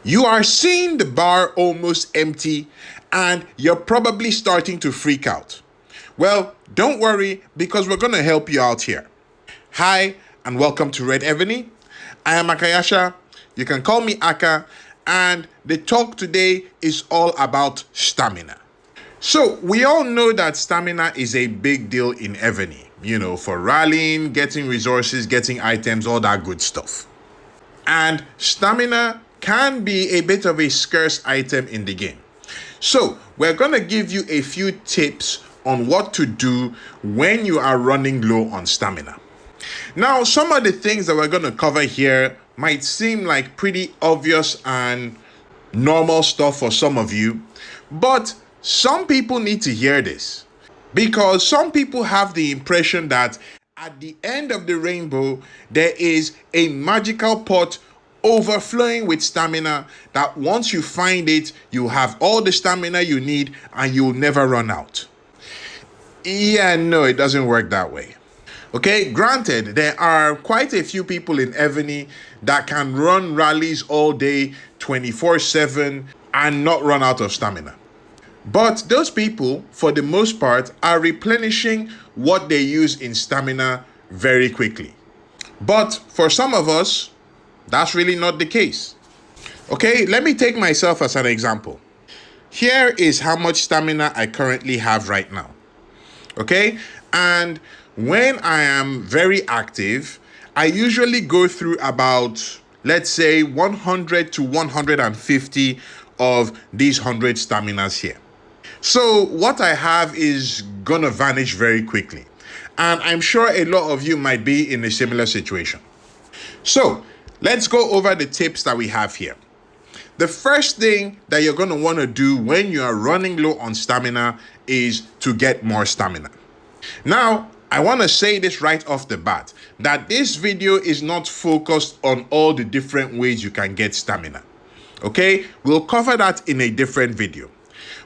You are seeing the bar almost empty and you're probably starting to freak out. Well, don't worry because we're going to help you out here. Hi and welcome to Red Evony. I am Akayasha. You can call me Aka, and the talk today is all about stamina. So we all know that stamina is a big deal in Evony, for rallying, getting resources, getting items, all that good stuff. And stamina can be a bit of a scarce item in the game. So we're going to give you a few tips on what to do when you are running low on stamina. Now, some of the things that we're going to cover here might seem like pretty obvious and normal stuff for some of you, but some people need to hear this because some people have the impression that at the end of the rainbow, there is a magical pot overflowing with stamina that once you find it, you have all the stamina you need and you'll never run out. Yeah, no, it doesn't work that way. Okay, granted, there are quite a few people in Evony that can run rallies all day, 24/7, and not run out of stamina. But those people, for the most part, are replenishing what they use in stamina very quickly. But for some of us, that's really not the case. Okay, let me take myself as an example. Here is how much stamina I currently have right now. Okay, and when I am very active, I usually go through about, let's say, 100 to 150 of these 100 staminas here. So what I have is gonna vanish very quickly. And I'm sure a lot of you might be in a similar situation. So let's go over the tips that we have here. The first thing that you're gonna wanna do when you are running low on stamina is to get more stamina. Now, I wanna say this right off the bat, that this video is not focused on all the different ways you can get stamina. Okay, we'll cover that in a different video.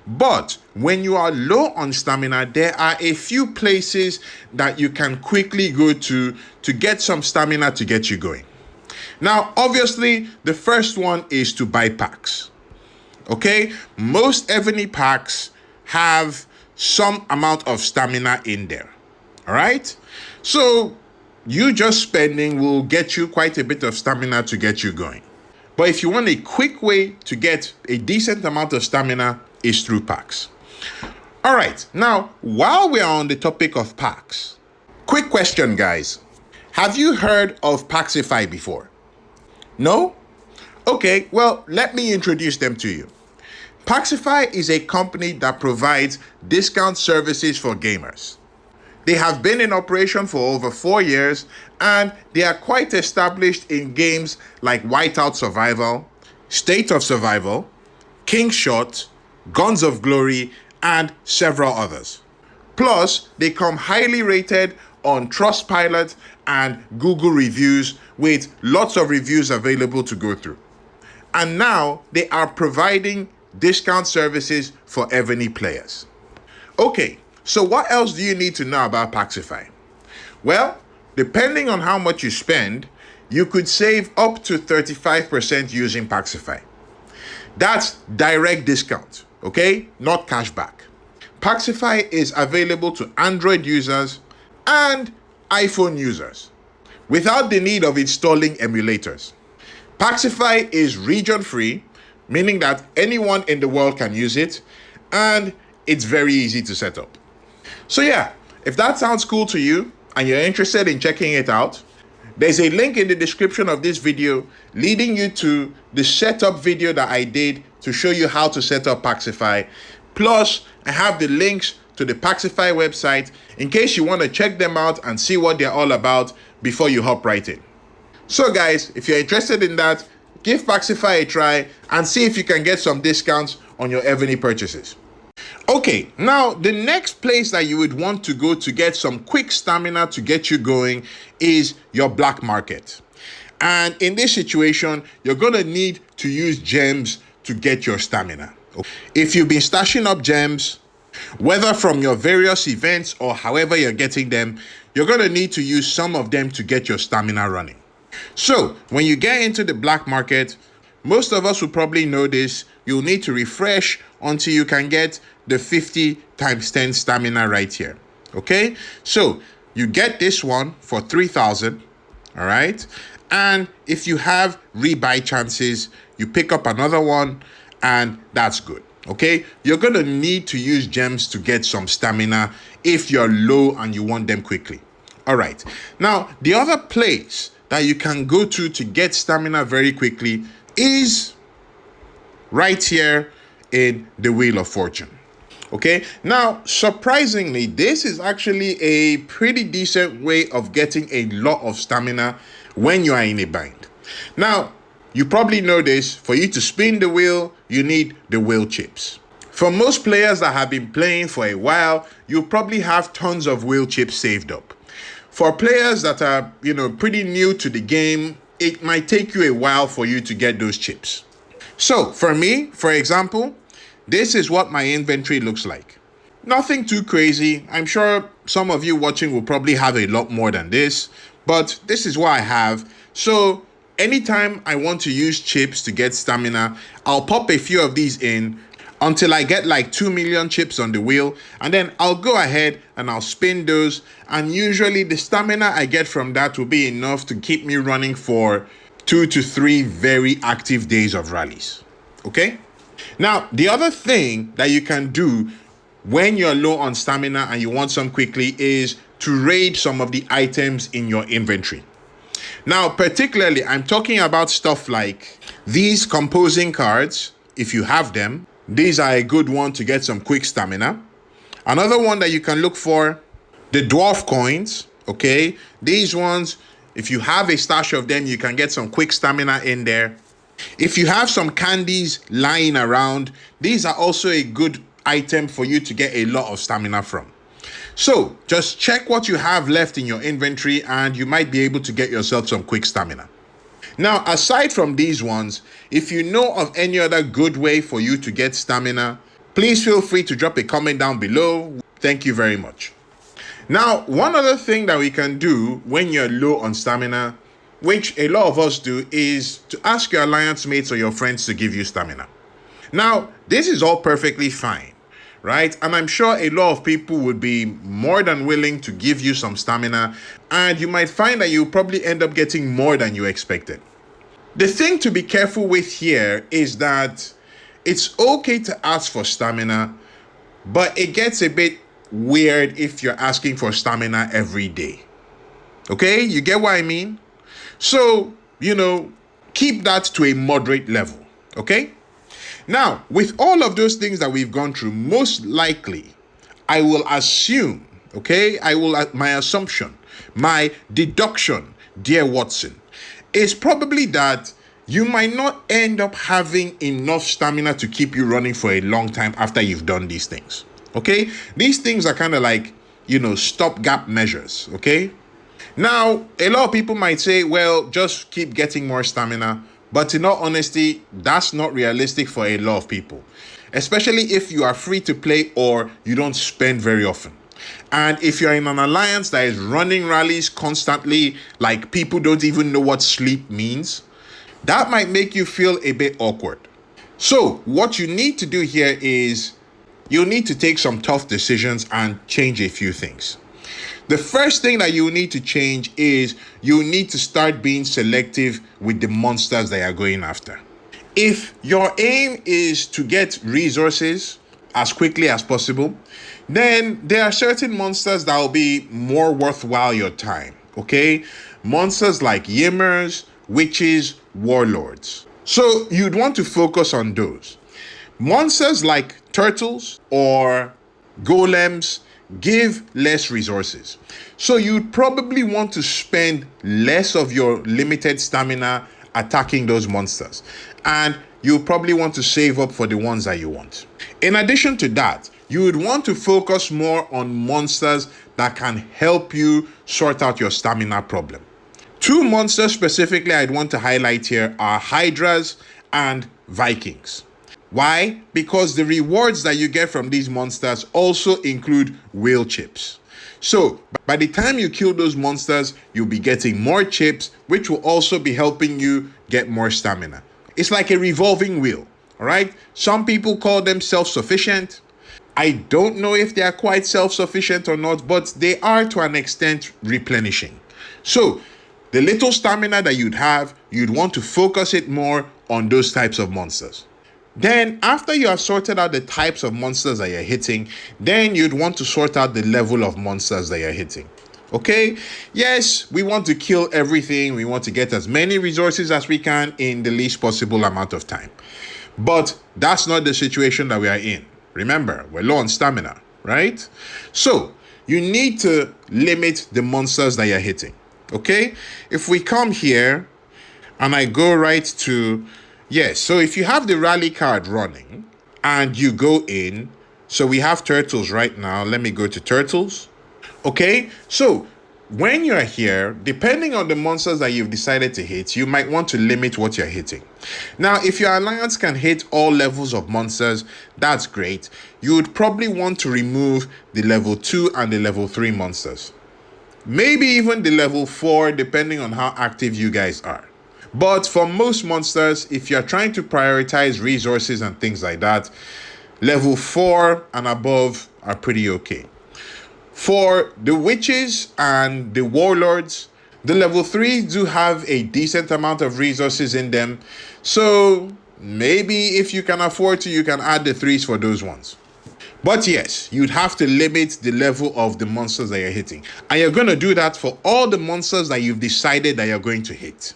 But when you are low on stamina, there are a few places that you can quickly go to get some stamina to get you going. Now, obviously, the first one is to buy packs. Okay, most Evony packs have some amount of stamina in there. All right, so you just spending will get you quite a bit of stamina to get you going. But if you want a quick way to get a decent amount of stamina, is through packs. All right, now while we are on the topic of packs, quick question, guys. Have you heard of Paxify before? No? Okay, well, let me introduce them to you. Paxify is a company that provides discount services for gamers. They have been in operation for over 4 years and they are quite established in games like Whiteout Survival, State of Survival, King Shot, Guns of Glory, and several others. Plus, they come highly rated on Trustpilot and Google reviews with lots of reviews available to go through. And now they are providing discount services for Evony players. Okay, so what else do you need to know about Paxify? Well, depending on how much you spend, you could save up to 35% using Paxify. That's direct discount, okay? Not cashback. Paxify is available to Android users and iPhone users without the need of installing emulators. Paxify is region free, meaning that anyone in the world can use it, and it's very easy to set up. So yeah, if that sounds cool to you and you're interested in checking it out, there's a link in the description of this video leading you to the setup video that I did to show you how to set up Paxify. Plus, I have the links to the Paxify website in case you want to check them out and see what they're all about before you hop right in. So guys, if you're interested in that, give Paxify a try and see if you can get some discounts on your Evony purchases. Okay, now the next place that you would want to go to get some quick stamina to get you going is your black market. And in this situation, you're going to need to use gems to get your stamina. If you've been stashing up gems, whether from your various events or however you're getting them, you're going to need to use some of them to get your stamina running. So when you get into the black market, most of us will probably know this. You'll need to refresh until you can get the 50 times 10 stamina right here. Okay, so you get this one for 3,000. All right, and if you have rebuy chances, you pick up another one, and that's good. Okay, you're gonna need to use gems to get some stamina if you're low and you want them quickly. All right, now the other place that you can go to get stamina very quickly is right here in the Wheel of Fortune. Okay, now surprisingly, this is actually a pretty decent way of getting a lot of stamina when you are in a bind. Now, you probably know this, for you to spin the wheel, you need the wheel chips. For most players that have been playing for a while, you probably have tons of wheel chips saved up. For players that are, pretty new to the game, it might take you a while for you to get those chips. So for me, for example, this is what my inventory looks like. Nothing too crazy. I'm sure some of you watching will probably have a lot more than this, but this is what I have. So anytime I want to use chips to get stamina, I'll pop a few of these in until I get like 2 million chips on the wheel, and then I'll go ahead and I'll spin those, and usually the stamina I get from that will be enough to keep me running for 2 to 3 very active days of rallies. Okay? Now, the other thing that you can do when you're low on stamina and you want some quickly is to raid some of the items in your inventory. Now, particularly, I'm talking about stuff like these composing cards, if you have them. These are a good one to get some quick stamina. Another one that you can look for, the dwarf coins, okay? These ones, if you have a stash of them, you can get some quick stamina in there. If you have some candies lying around, these are also a good item for you to get a lot of stamina from. So just check what you have left in your inventory and you might be able to get yourself some quick stamina. Now, aside from these ones, if you know of any other good way for you to get stamina, please feel free to drop a comment down below. Thank you very much. Now, one other thing that we can do when you're low on stamina, which a lot of us do, is to ask your alliance mates or your friends to give you stamina. Now, this is all perfectly fine, right? And I'm sure a lot of people would be more than willing to give you some stamina, and you might find that you probably end up getting more than you expected. The thing to be careful with here is that it's okay to ask for stamina, but it gets a bit weird if you're asking for stamina every day. Okay, you get what I mean? So, keep that to a moderate level, okay? Now, with all of those things that we've gone through, most likely, I will assume, okay? My assumption, my deduction, dear Watson, is probably that you might not end up having enough stamina to keep you running for a long time after you've done these things, okay? These things are kind of like, stopgap measures, okay? Now, a lot of people might say, well, just keep getting more stamina. But in all honesty, that's not realistic for a lot of people, especially if you are free to play or you don't spend very often. And if you're in an alliance that is running rallies constantly, like people don't even know what sleep means, that might make you feel a bit awkward. So what you need to do here is you need to take some tough decisions and change a few things. The first thing that you need to change is you need to start being selective with the monsters that you're going after. If your aim is to get resources as quickly as possible, then there are certain monsters that will be more worthwhile your time, okay? Monsters like Yimmers, Witches, Warlords. So you'd want to focus on those. Monsters like Turtles or Golems give less resources. So you'd probably want to spend less of your limited stamina attacking those monsters. And you probably want to save up for the ones that you want. In addition to that, you would want to focus more on monsters that can help you sort out your stamina problem. 2 monsters specifically I'd want to highlight here are Hydras and Vikings. Why? Because the rewards that you get from these monsters also include whale chips. So by the time you kill those monsters, you'll be getting more chips, which will also be helping you get more stamina. It's like a revolving wheel, all right? Some people call them self-sufficient. I don't know if they are quite self-sufficient or not, but they are to an extent replenishing. So the little stamina that you'd have, you'd want to focus it more on those types of monsters. Then after you have sorted out the types of monsters that you're hitting, then you'd want to sort out the level of monsters that you're hitting. Okay, yes, we want to kill everything. We want to get as many resources as we can in the least possible amount of time. But that's not the situation that we are in. Remember, we're low on stamina, right? So you need to limit the monsters that you're hitting. Okay, if we come here and I go right to, yes, so if you have the rally card running and you go in, so we have turtles right now. Let me go to turtles. Okay, so when you're here, depending on the monsters that you've decided to hit, you might want to limit what you're hitting. Now, if your alliance can hit all levels of monsters, that's great. You would probably want to remove the level 2 and the level 3 monsters. Maybe even the level 4, depending on how active you guys are. But for most monsters, if you're trying to prioritize resources and things like that, level 4 and above are pretty okay. For the witches and the warlords, the level 3s do have a decent amount of resources in them. So maybe if you can afford to, you can add the 3s for those ones. But yes, you'd have to limit the level of the monsters that you're hitting. And you're going to do that for all the monsters that you've decided that you're going to hit.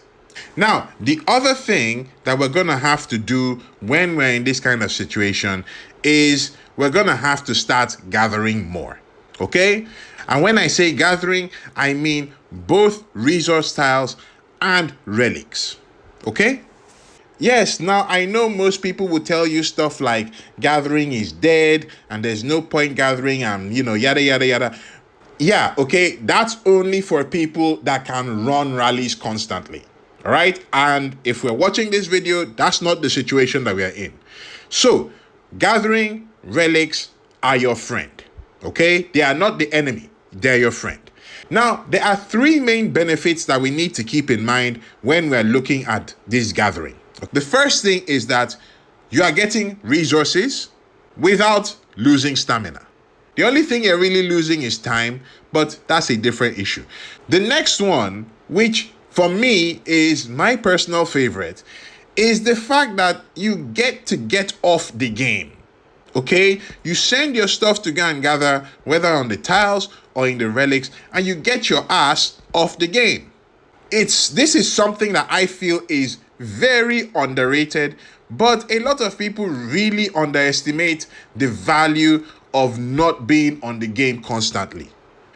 Now, the other thing that we're going to have to do when we're in this kind of situation is we're going to have to start gathering more. Okay? And when I say gathering, I mean both resource tiles and relics. Okay? Yes, now I know most people will tell you stuff like gathering is dead and there's no point gathering and, yada, yada, yada. Yeah, okay, that's only for people that can run rallies constantly. All right? And if we're watching this video, that's not the situation that we are in. So, gathering relics are your friend. Okay? They are not the enemy. They're your friend. Now, there are 3 main benefits that we need to keep in mind when we're looking at this gathering. The first thing is that you are getting resources without losing stamina. The only thing you're really losing is time, but that's a different issue. The next one, which for me is my personal favorite, is the fact that you get to get off the game. Okay, you send your stuff to go and gather, whether on the tiles or in the relics, and you get your ass off the game. This is something that I feel is very underrated, but a lot of people really underestimate the value of not being on the game constantly,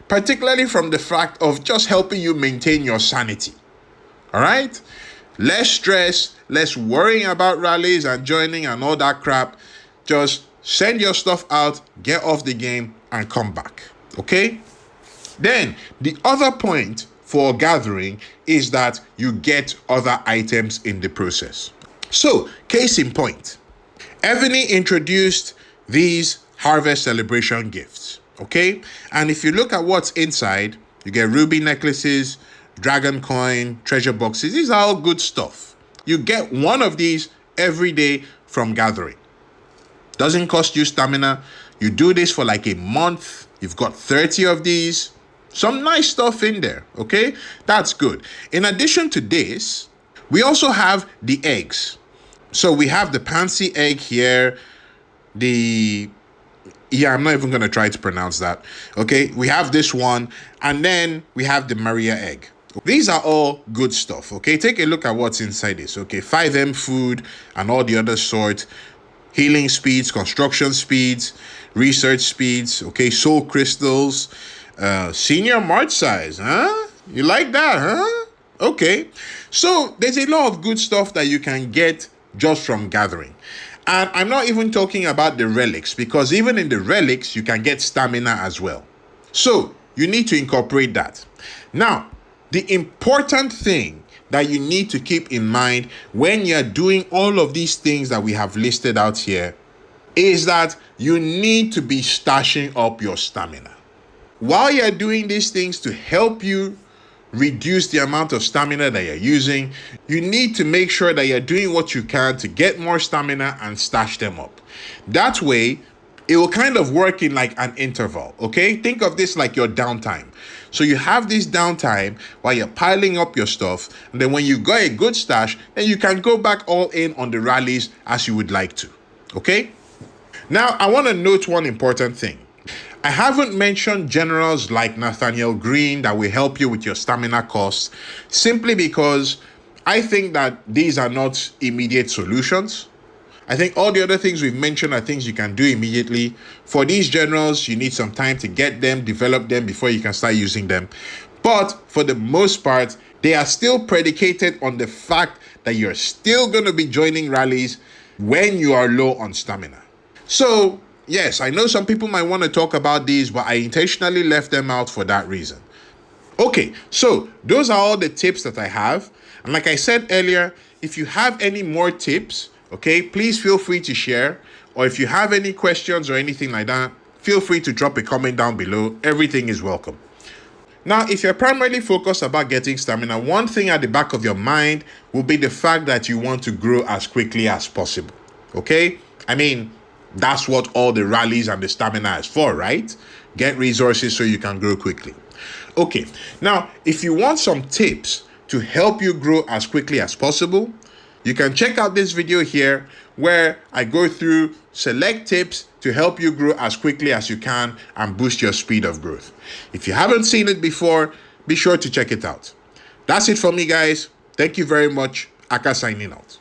particularly from the fact of just helping you maintain your sanity. All right, less stress, less worrying about rallies and joining and all that crap. Just send your stuff out, get off the game, and come back. Okay? Then, the other point for gathering is that you get other items in the process. So, case in point, Evony introduced these harvest celebration gifts. Okay? And if you look at what's inside, you get ruby necklaces, dragon coin, treasure boxes. These are all good stuff. You get one of these every day from gathering. Doesn't cost you stamina. You do this for like a month. You've got 30 of these. Some nice stuff in there, okay? That's good. In addition to this, we also have the eggs. So we have the Pansy egg here. I'm not even going to try to pronounce that, okay? We have this one, and then we have the Maria egg. These are all good stuff, okay? Take a look at what's inside this, okay? 5M food and all the other sort. Healing speeds, construction speeds, research speeds, okay? Soul crystals, senior march size, huh? You like that, huh? Okay. So there's a lot of good stuff that you can get just from gathering. And I'm not even talking about the relics, because even in the relics, you can get stamina as well. So you need to incorporate that. Now, the important thing that you need to keep in mind when you're doing all of these things that we have listed out here is that you need to be stashing up your stamina. While you're doing these things to help you reduce the amount of stamina that you're using. You need to make sure that you're doing what you can to get more stamina and stash them up. That way, it will kind of work in like an interval, okay? Think of this like your downtime. So you have this downtime while you're piling up your stuff, and then when you got a good stash, then you can go back all in on the rallies as you would like to, okay? Now, I want to note one important thing. I haven't mentioned generals like Nathaniel Green that will help you with your stamina costs, simply because I think that these are not immediate solutions. I think all the other things we've mentioned are things you can do immediately. For these generals, you need some time to get them, develop them before you can start using them. But for the most part, they are still predicated on the fact that you're still going to be joining rallies when you are low on stamina. So, yes, I know some people might want to talk about these, but I intentionally left them out for that reason. Okay, so those are all the tips that I have. And like I said earlier, if you have any more tips, okay, please feel free to share. Or if you have any questions or anything like that, feel free to drop a comment down below. Everything is welcome. Now, if you're primarily focused about getting stamina, one thing at the back of your mind will be the fact that you want to grow as quickly as possible. Okay? I mean, that's what all the rallies and the stamina is for, right? Get resources so you can grow quickly. Okay, now, if you want some tips to help you grow as quickly as possible, you can check out this video here where I go through select tips to help you grow as quickly as you can and boost your speed of growth. If you haven't seen it before, be sure to check it out. That's it for me, guys. Thank you very much. Aka signing out.